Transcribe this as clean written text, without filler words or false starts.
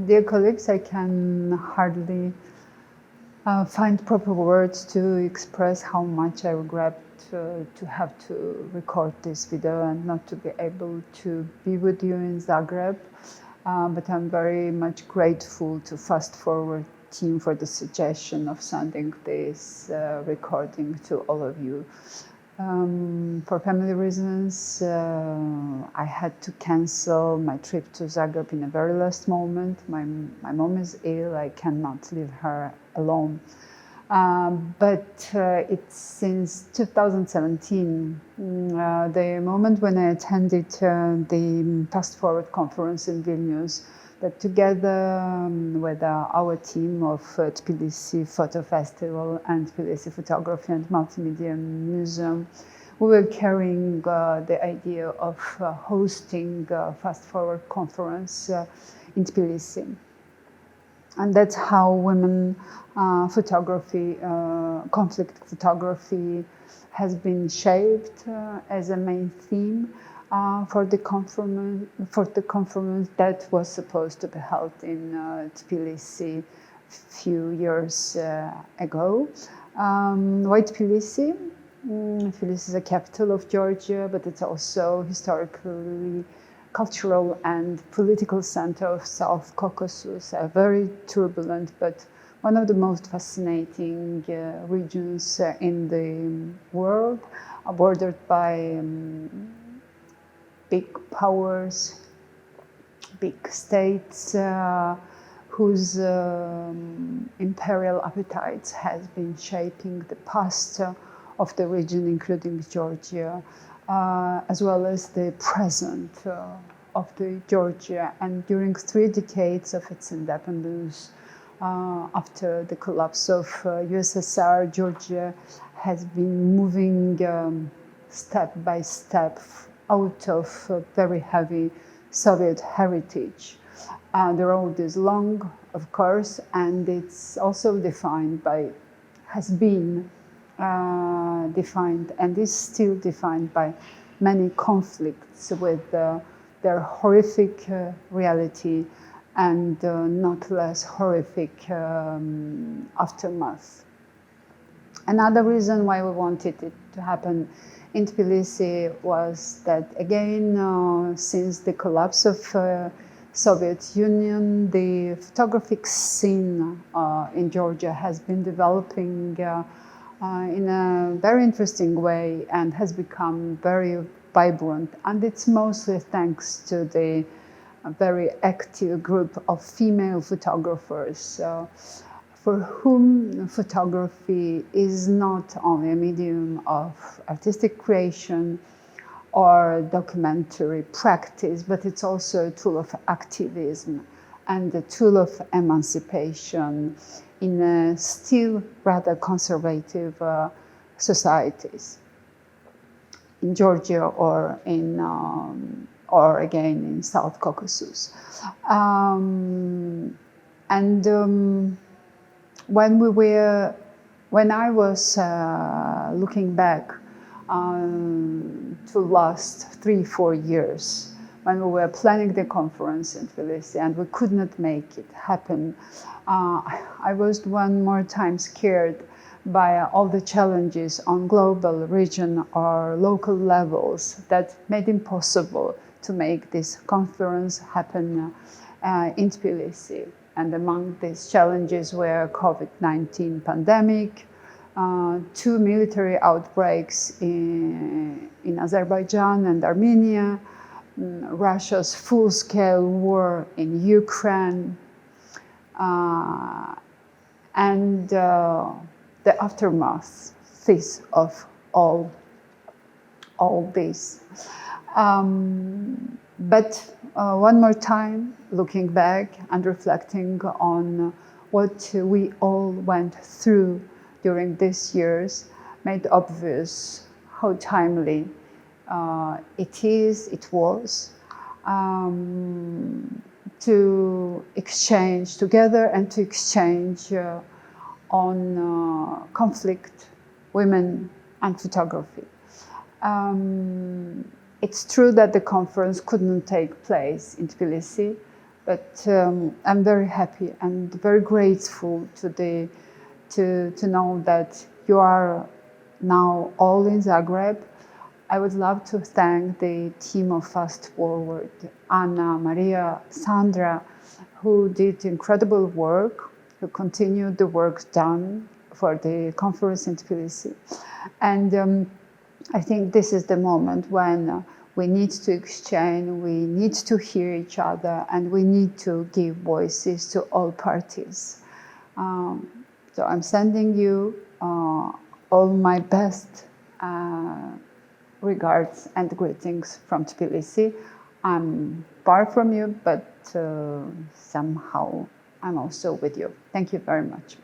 Dear colleagues, I can hardly find proper words to express how much I regret to have to record this video and not to be able to be with you in Zagreb. But I'm very much grateful to Fast Forward team for the suggestion of sending this recording to all of you. For family reasons, I had to cancel my trip to Zagreb in the very last moment. My mom is ill, I cannot leave her alone. But it's since 2017, the moment when I attended the Fast Forward conference in Vilnius, that together with our team of Tbilisi Photo Festival and Tbilisi Photography and Multimedia Museum, we were carrying the idea of hosting a Fast Forward conference in Tbilisi. And that's how women photography, conflict photography has been shaped as a main theme for the conference that was supposed to be held in Tbilisi a few years ago. Why Tbilisi? Tbilisi is the capital of Georgia, but it's also historically cultural and political center of South Caucasus, a very turbulent but one of the most fascinating regions in the world, bordered by big powers, big states whose imperial appetites has been shaping the past of the region, including Georgia, as well as the present of the Georgia. And during 3 decades of its independence, after the collapse of USSR, Georgia has been moving step by step out of very heavy Soviet heritage. The road is long, of course, and it's also has been defined and is still defined by many conflicts with their horrific reality and not less horrific aftermath. Another reason why we wanted it to happen in Tbilisi was that, again, since the collapse of Soviet Union, the photographic scene in Georgia has been developing in a very interesting way and has become very vibrant. And it's mostly thanks to the very active group of female photographers for whom photography is not only a medium of artistic creation or documentary practice, but it's also a tool of activism and a tool of emancipation in still rather conservative societies in Georgia or again in South Caucasus. When I was looking back to last 3-4 years, when we were planning the conference in Tbilisi and we could not make it happen, I was one more time scared by all the challenges on global, region, or local levels that made it impossible to make this conference happen in Tbilisi. And among these challenges were COVID-19 pandemic, 2 military outbreaks in Azerbaijan and Armenia, Russia's full-scale war in Ukraine, and the aftermath of all this. But one more time, looking back and reflecting on what we all went through during these years, made obvious how timely it was to exchange together and to exchange on conflict, women, and photography. It's true that the conference couldn't take place in Tbilisi, but I'm very happy and very grateful to know that you are now all in Zagreb. I would love to thank the team of Fast Forward, Anna, Maria, Sandra, who did incredible work, who continued the work done for the conference in Tbilisi. And I think this is the moment when we need to exchange, we need to hear each other, and we need to give voices to all parties. So I'm sending you all my best regards and greetings from Tbilisi. I'm far from you, but somehow I'm also with you. Thank you very much.